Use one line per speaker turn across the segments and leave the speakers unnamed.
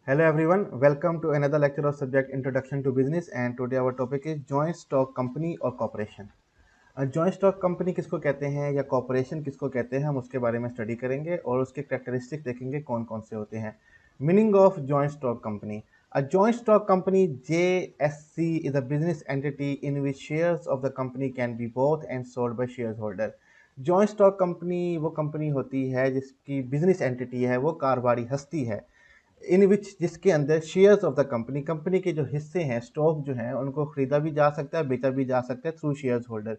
Hello everyone, welcome to another lecture of subject Introduction to Business and today our topic is Joint Stock Company और Corporation। Joint stock company किसको कहते हैं या corporation किसको कहते हैं, हम उसके बारे में स्टडी करेंगे और उसके कैरेक्टरिस्टिक देखेंगे कौन कौन से होते हैं। Meaning of joint stock company. A joint stock company JSC is a business entity in which shares of the company can be bought and sold by shareholder। Joint stock company वो company होती है जिसकी business entity है, वो कारोबारी हस्ती है, इन विच जिसके अंदर shares of the company, company के जो हिस्से हैं, स्टॉक जो हैं, उनको खरीदा भी जा सकता है, बेचा भी जा सकता है through shares holder.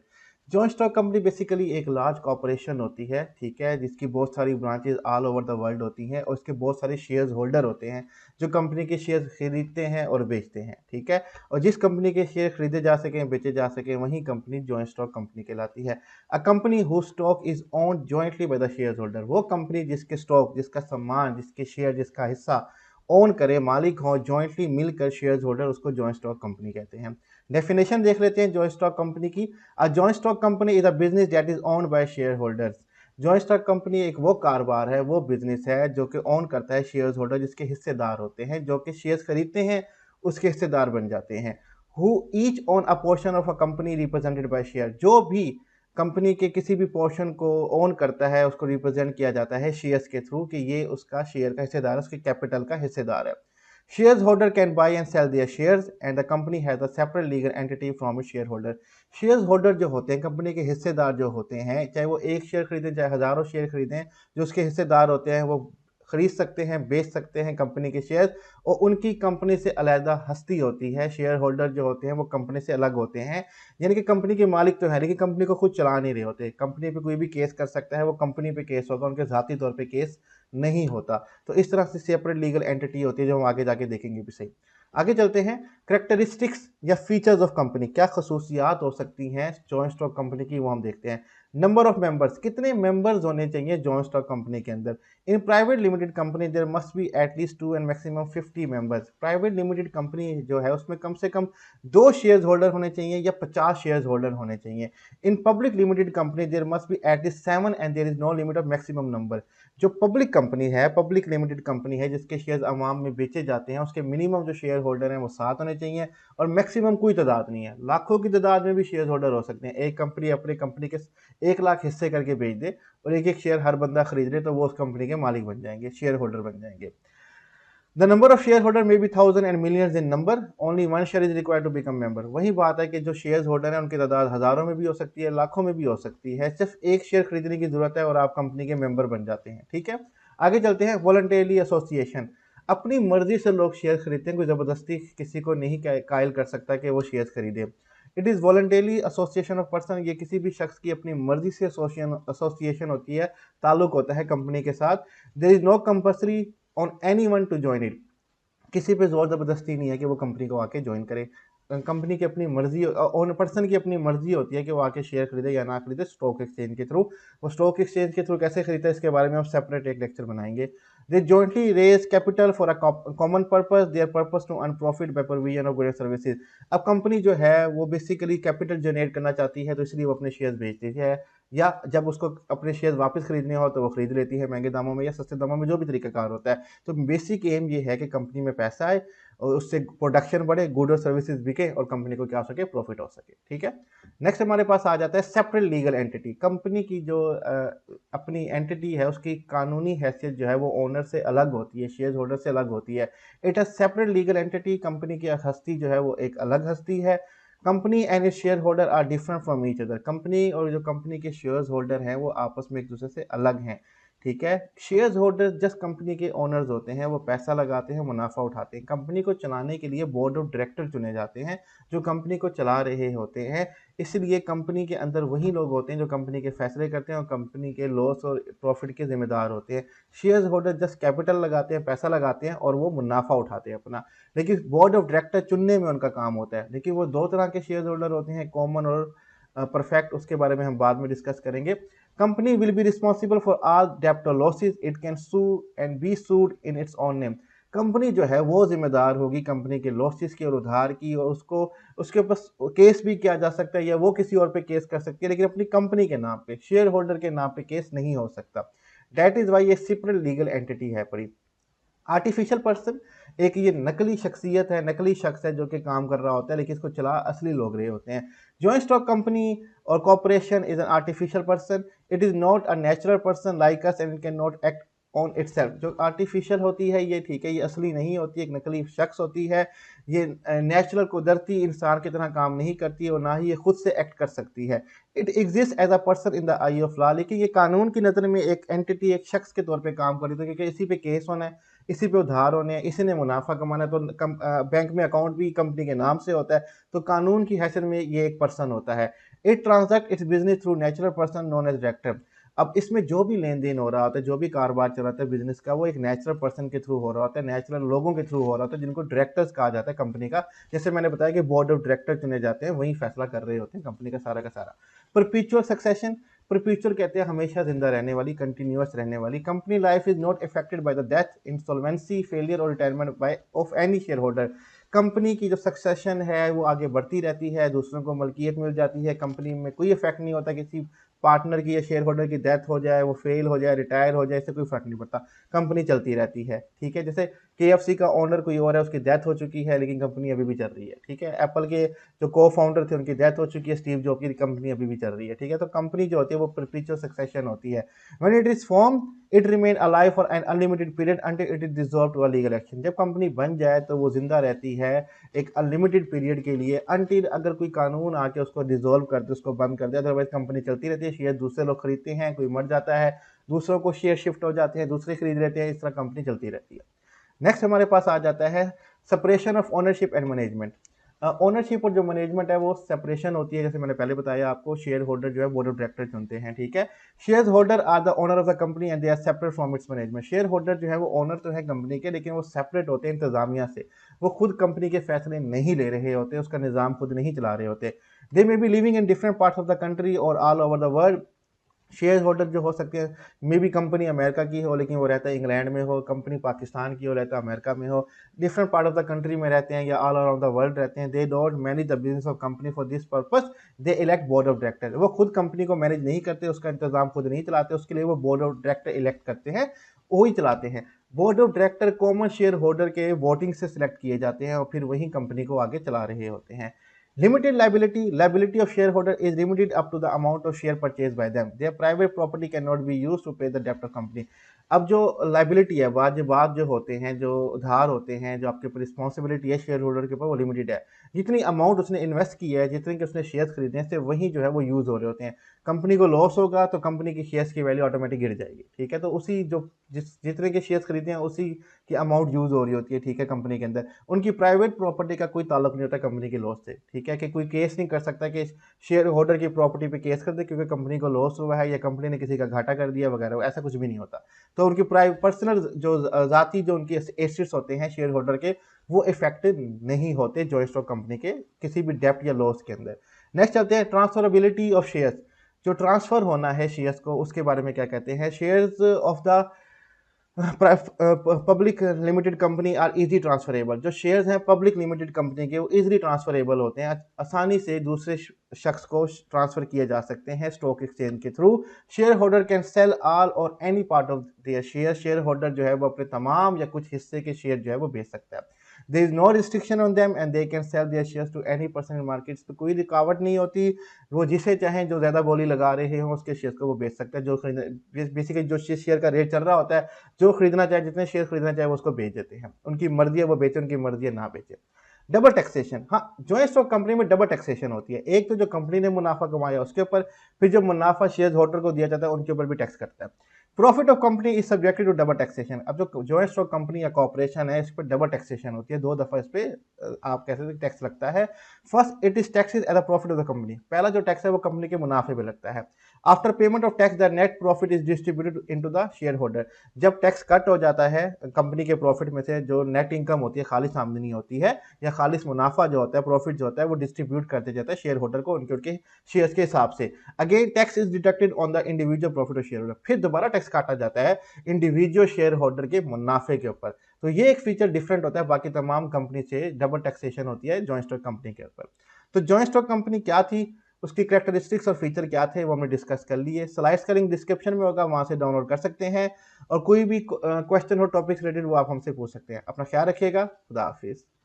Joint stock company basically एक लार्ज कॉर्पोरेशन होती है, ठीक है, जिसकी बहुत सारी branches all over the world होती हैं और उसके बहुत सारे शेयर्स होल्डर होते हैं जो कंपनी के शेयर खरीदते हैं और बेचते हैं, ठीक है। और जिस कंपनी के शेयर खरीदे जा सकें, बेचे जा सकें, वही कंपनी जॉइंट स्टॉक कंपनी कहलाती है। A company who stock is owned jointly by the share holder, वो कंपनी जिसके स्टॉक, जिसका सम्मान, जिसके शेयर, जिसका हिस्सा ओन करे, मालिक हो, जॉइंटली मिलकर शेयर होल्डर, उसको जॉइंट स्टॉक कंपनी कहते हैं। डेफिनेशन देख लेते हैं जॉइंट स्टॉक कंपनी की। A joint stock company is a business that is owned by share holders. Joint stock company एक वो कारोबार है, वो बिजनेस है जो कि ओन करता है शेयर होल्डर, जिसके हिस्सेदार होते हैं, जो कि शेयर खरीदते हैं उसके हिस्सेदार बन जाते हैं। Who each own a portion of a company represented by share, जो भी कंपनी के किसी भी पोर्शन को ओन करता है उसको रिप्रेजेंट किया जाता है शेयर्स के थ्रू कि ये उसका शेयर का हिस्सेदार है, उसके कैपिटल का हिस्सेदार है। Share holder can buy and sell their shares and the company has a separate legal entity from shareholder. Share holder जो होते हैं, कंपनी के हिस्सेदार जो होते हैं, चाहे वो एक शेयर खरीदें चाहे हजारों शेयर खरीदें, जो उसके हिस्सेदार होते हैं वो खरीद सकते हैं, बेच सकते हैं कंपनी के शेयर, और उनकी कंपनी से अलहदा हस्ती होती है। शेयर होल्डर जो होते हैं वो कंपनी से अलग होते हैं, यानी कि कंपनी के मालिक तो है लेकिन कंपनी को खुद चला नहीं रहे होते। कंपनी पे कोई भी केस कर सकता है, वो कंपनी पे केस होगा, उनके ज़ाती तौर पे केस नहीं होता। तो इस तरह से सेपरेट लीगल एंटिटी होती है, जो हम आगे जाके देखेंगे भी सही। आगे चलते हैं, करेक्टरिस्टिक्स या फीचर्स ऑफ कंपनी, क्या खसूसियात हो सकती हैं जॉइंट स्टॉक कंपनी की, वो हम देखते हैं। नंबर ऑफ मेंबर्स, कितने मेंबर्स होने चाहिए जॉइंट स्टॉक कंपनी के अंदर। In private limited company there must be at least 2 and maximum 50 members. Private limited company जो है उसमें कम से कम 2 शेयर होल्डर होने चाहिए या 50 शेयर होल्डर होने चाहिए। In public limited company there must be at least 7 and there is no limit of maximum number. जो पब्लिक कंपनी है, पब्लिक लिमिटेड कंपनी है, जिसके शेयर अवाम में बेचे जाते हैं, उसके मिनिमम जो शेयर होल्डर हैं वो 7 होने चाहिए और मैक्सिमम कोई तादाद नहीं है। लाखों की तादाद में भी शेयर होल्डर हो सकते हैं। एक कंपनी अपने कंपनी के 1 लाख हिस्से करके बेच दे और एक एक शेयर हर बंदा खरीद ले, तो वो उस कंपनी के मालिक बन जाएंगे, शेयर होल्डर बन जाएंगे। The number of shareholder may be thousand and millions in number, only one share is required to become member. वही बात है कि जो शेयर होल्डर है उनकी तादाद हजारों में भी हो सकती है, लाखों में भी हो सकती है, सिर्फ एक शेयर खरीदने की जरूरत है और आप कंपनी के मेंबर बन जाते हैं, ठीक है। आगे चलते हैं, वॉलंटरीली एसोसिएशन। अपनी मर्जी से लोग शेयर खरीदते हैं, कोई जबरदस्ती किसी को नहीं कायल कर सकता कि वो शेयर खरीदे। It is voluntarily association of person, ये किसी भी शख्स की अपनी मर्जी से एसोसिएशन होती है, ताल्लुक होता है कंपनी के साथ। There is no compulsory on anyone to join it, किसी पे जोर ज़बरदस्ती नहीं है कि वो कंपनी को आके ज्वाइन करे। कंपनी की अपनी मर्जी, ओन पर्सन की अपनी मर्जी होती है कि वो आके शेयर खरीदे या ना खरीदे स्टॉक एक्सचेंज के थ्रू। वो स्टॉक एक्सचेंज के थ्रू कैसे खरीदता है इसके बारे में हम सेपरेट एक लेक्चर बनाएंगे। They jointly raise capital for a common purpose, their purpose to earn profit by provision of goods and services. अब कंपनी जो है वो बेसिकली कैपिटल जनरेट करना चाहती है, तो इसलिए वो अपने शेयर बेचती है, या जब उसको अपने शेयर वापस खरीदने हो तो वो खरीद लेती है महंगे दामों में या सस्ते दामों में, जो भी तरीकाकार होता है। तो बेसिक एम ये है कि कंपनी में पैसा आए और उससे प्रोडक्शन बढ़े, गुड और सर्विसेज बिके और कंपनी को क्या हो सके, प्रॉफिट हो सके, ठीक है। नेक्स्ट हमारे पास आ जाता है सेपरेट लीगल एंटिटी। कंपनी की जो अपनी एंटिटी है उसकी कानूनी हैसियत जो है वो ओनर से अलग होती है, शेयर होल्डर से अलग होती है। It is separate legal entity, company की हस्ती जो है वो एक अलग हस्ती है। Company and it shareholder are different from each other, company और जो कंपनी के शेयर होल्डर हैं वो आपस में एक दूसरे से अलग हैं, ठीक है। शेयर होल्डर्स जस्ट कंपनी के ओनर्स होते हैं, वो पैसा लगाते हैं, मुनाफा उठाते हैं। कंपनी को चलाने के लिए बोर्ड ऑफ डायरेक्टर चुने जाते हैं जो कंपनी को चला रहे होते हैं। इसलिए कंपनी के अंदर वही लोग होते हैं जो कंपनी के फैसले करते हैं और कंपनी के लॉस और प्रॉफिट के जिम्मेदार होते हैं। शेयर होल्डर जस्ट कैपिटल लगाते हैं, पैसा लगाते हैं और वो मुनाफा उठाते हैं अपना, लेकिन बोर्ड ऑफ डायरेक्टर चुनने में उनका काम होता है। लेकिन वो दो तरह के शेयर होल्डर होते हैं, कॉमन और परफेक्ट, उसके बारे में हम बाद में डिस्कस करेंगे। Company will be responsible for all डेब्ट और losses, it can sue and be sued in its own name. Company जो है वो जिम्मेदार होगी कंपनी के लॉसेस की और उधार की, और उसको उसके ऊपर केस भी किया जा सकता है या वो किसी और पे केस कर सकती है, लेकिन अपनी कंपनी के नाम पे, शेयर होल्डर के नाम पे केस नहीं हो सकता। दैट इज वाई ये सेपरेट लीगल एंटिटी है पड़ी। आर्टिफिशियल पर्सन एक ये नकली शख्सियत है, नकली शख्स है जो कि काम कर रहा होता है लेकिन इसको चला असली लोग रहे होते हैं। जॉइंट स्टॉक कंपनी और corporation is an artificial person, it is not a natural person like us and can not act on itself. जो आर्टिफिशियल होती है ये ठीक है, ये असली नहीं होती, एक नकली शख्स होती है, ये नेचुरल कुदरती इंसान की तरह काम नहीं करती है और ना ही ये खुद से एक्ट कर सकती है। It exist as a person in the eye of law, लेकिन ये कानून की नज़र में एक एंटिटी, एक शख्स के तौर पे काम कर रही है, क्योंकि इसी पे केस होना है, इसी पे उधार होने हैं, इसी ने मुनाफा कमाना है। तो बैंक में अकाउंट भी कंपनी के नाम से होता है, तो कानून की हैसियत में ये एक पर्सन होता है। It transact its business through natural person known as director. अब इसमें जो भी लेन देन हो रहा होता है, जो भी कारोबार चल रहा है बिजनेस का, वो एक नेचुरल पर्सन के थ्रू हो रहा होता है, नेचुरल लोगों के थ्रू हो रहा होता है, जिनको डायरेक्टर्स कहा जाता है कंपनी का। जैसे मैंने बताया कि बोर्ड ऑफ डायरेक्टर चुने जाते हैं, वही फैसला कर रहे होते हैं कंपनी का सारा। परपीचुअल सक्सेशन, परपीचुअल कहते हैं हमेशा जिंदा रहने वाली, कंटिन्यूअस रहने वाली। Company life is not affected by the death, insolvency, failure और retirement by of any share holder. Company की जो सक्सेशन है वो आगे बढ़ती रहती है, दूसरों को मलकियत मिल जाती है, कंपनी में कोई इफेक्ट नहीं होता। किसी पार्टनर की या शेयर होल्डर की डेथ हो जाए, वो फेल हो जाए, रिटायर हो जाए, इससे कोई फर्क नहीं पड़ता, कंपनी चलती रहती है। ठीक है, जैसे KFC का ओनर कोई और है, उसकी डेथ हो चुकी है लेकिन कंपनी अभी भी चल रही है। ठीक है, एप्पल के जो को फाउंडर थे उनकी डेथ हो चुकी है, स्टीव जॉब की, कंपनी अभी भी चल रही है। ठीक है, तो कंपनी जो होती है वो परपेचुअल सक्सेशन होती है। When it is form it remain alive for an unlimited period until it is dissolve to a legal action. जब कंपनी बन जाए तो वो जिंदा रहती है एक अनलिमिटेड पीरियड के लिए, अंटिल अगर कोई कानून आके उसको डिसॉल्व कर दे, उसको बंद कर दे। अदरवाइज कंपनी चलती रहती है, शेयर दूसरे लोग खरीदते हैं, कोई मर जाता है, दूसरों को शेयर शिफ्ट हो जाते हैं, दूसरे खरीद लेते हैं, इस तरह कंपनी चलती रहती है। नेक्स्ट हमारे पास आ जाता है separation of ownership and management. Ownership और जो मैनेजमेंट है वो सेपरेशन होती है। जैसे मैंने पहले बताया आपको, शेयर होल्डर जो है बोर्ड ऑफ डायरेक्टर चुनते हैं। ठीक है, shareholder are the owner of the company and they are separate from its management. Share holder जो है वो ओनर तो है कंपनी के, लेकिन वो सेपरेट होते हैं इंतजामिया से। वो खुद कंपनी के फैसले नहीं ले रहे होते, उसका निज़ाम खुद नहीं चला रहे होते। They may be living in different parts of the country और all over the world. Share holder जो हो सकते हैं, मे बी कंपनी अमेरिका की हो लेकिन वो रहता है इंग्लैंड में हो, कंपनी पाकिस्तान की हो रहता है अमेरिका में हो, different part of the country में रहते हैं या ऑल अराउंड द वर्ल्ड रहते हैं। They don't manage the business of company for this purpose, they elect board of director. वो खुद कंपनी को मैनेज नहीं करते, उसका इंतजाम खुद नहीं चलाते, उसके लिए वो बोर्ड ऑफ डायरेक्टर इलेक्ट करते हैं, वही चलाते हैं। Board of director common share holder के वोटिंग से सिलेक्ट किए जाते हैं और फिर वही कंपनी को आगे चला रहे होते हैं। Limited liability. Liability of shareholder is limited up to the amount of share purchased by them. Their private property cannot be used to pay the debt of company. अब जो लाइबिलिटी है, वाजिबात जो होते हैं, जो उधार होते हैं, जो आपके ऊपर रिस्पॉन्सिबिलिटी है शेयर होल्डर के ऊपर, वो लिमिटेड है। जितनी अमाउंट उसने इन्वेस्ट की है, जितने के उसने शेयर्स खरीदे हैं, से वही जो है वो यूज़ हो रहे होते हैं। कंपनी को लॉस होगा तो कंपनी की शेयर्स की वैल्यू ऑटोमेटिक गिर जाएगी। ठीक है, तो उसी जो जितने के शेयर्स खरीदे हैं उसी की अमाउंट यूज़ हो रही होती है। ठीक है, कंपनी के अंदर उनकी प्राइवेट प्रॉपर्टी का कोई ताल्लुक नहीं होता कंपनी के लॉस से। ठीक है, कि कोई केस नहीं कर सकता कि शेयर होल्डर की प्रॉपर्टी पे केस कर दे क्योंकि कंपनी को लॉस हुआ है या कंपनी ने किसी का घाटा कर दिया वगैरह, ऐसा कुछ भी नहीं होता। तो उनकी पर्सनल जो ज़ाती जो उनके एसेट्स होते हैं शेयर होल्डर के, वो इफेक्टेड नहीं होते जॉइंट स्टॉक कंपनी के किसी भी डेप्ट या लॉस के अंदर। नेक्स्ट चलते हैं ट्रांसफरेबिलिटी ऑफ शेयर्स। जो ट्रांसफर होना है शेयर्स को, उसके बारे में क्या कहते हैं। Shares of the public limited company are easy transferable. जो शेयर्स हैं पब्लिक लिमिटेड कंपनी के, वो इजीली ट्रांसफरेबल होते हैं, आसानी से दूसरे शख्स को ट्रांसफर किए जा सकते हैं स्टॉक एक्सचेंज के थ्रू। Share holder can sell all or any part of their share. Share holder जो है वो अपने तमाम या कुछ हिस्से के शेयर जो है वो बेच सकता है। There is no restriction on them and they can sell their shares to any person in markets. तो कोई रुकावट नहीं होती, वो जिसे चाहें, जो ज़्यादा बोली लगा रहे हो उसके शेयर्स को वो बेच सकता है। जो बेसिकली जो शेयर का रेट चल रहा होता है, जो खरीदना चाहे, जितने शेयर खरीदना चाहे वो उसको बेच देते हैं। उनकी मर्जी है वो बेचे, उनकी मर्जी है ना बेचे। डबल टैक्सेशन, हाँ, जॉइंट स्टॉक कंपनी में डबल टैक्सेशन होती है। एक तो जो कंपनी ने मुनाफा कमाया उसके ऊपर, फिर जो मुनाफा शेयर होल्डर को दिया जाता है उनके ऊपर भी टैक्स करता है। Profit of company is subjected to double taxation. अब जो जॉइंट स्टॉक कंपनी या कॉर्पोरेशन है, इस पर डबल टैक्सेशन होती है, दो दफा इस पर आप कह सकते टैक्स लगता है। First, it is taxes as a profit of the company. पहला जो टैक्स है वो कंपनी के मुनाफे पे लगता है। After payment of tax the net profit is distributed into the share holder. जब टैक्स कट हो जाता है कंपनी के प्रॉफिट में से, जो नेट इनकम होती है, खालिस आमदनी होती है या खालिस मुनाफा जो होता है, प्रॉफिट जो होता है, वो डिस्ट्रीब्यूट करते जाता है शेयर होल्डर को उनके शेयर्स के हिसाब से। Again tax is deducted on the individual profit of share holder. फिर दोबारा टैक्स काटा जाता है इंडिविजुअल शेयर होल्डर के मुनाफे के ऊपर। तो ये एक फीचर डिफरेंट होता है बाकी तमाम कंपनी से, डबल टैक्सेशन होती है जॉइंट स्टॉक कंपनी के ऊपर। तो जॉइंट स्टॉक कंपनी क्या थी, उसकी कैरेक्टरिस्टिक्स और फीचर क्या थे वो हमने डिस्कस कर लिए। स्लाइड्स का लिंक डिस्क्रिप्शन में होगा, वहाँ से डाउनलोड कर सकते हैं। और कोई भी क्वेश्चन हो टॉपिक रिलेटेड वो आप हमसे पूछ सकते हैं। अपना ख्याल रखिएगा। खुदा हाफिज़।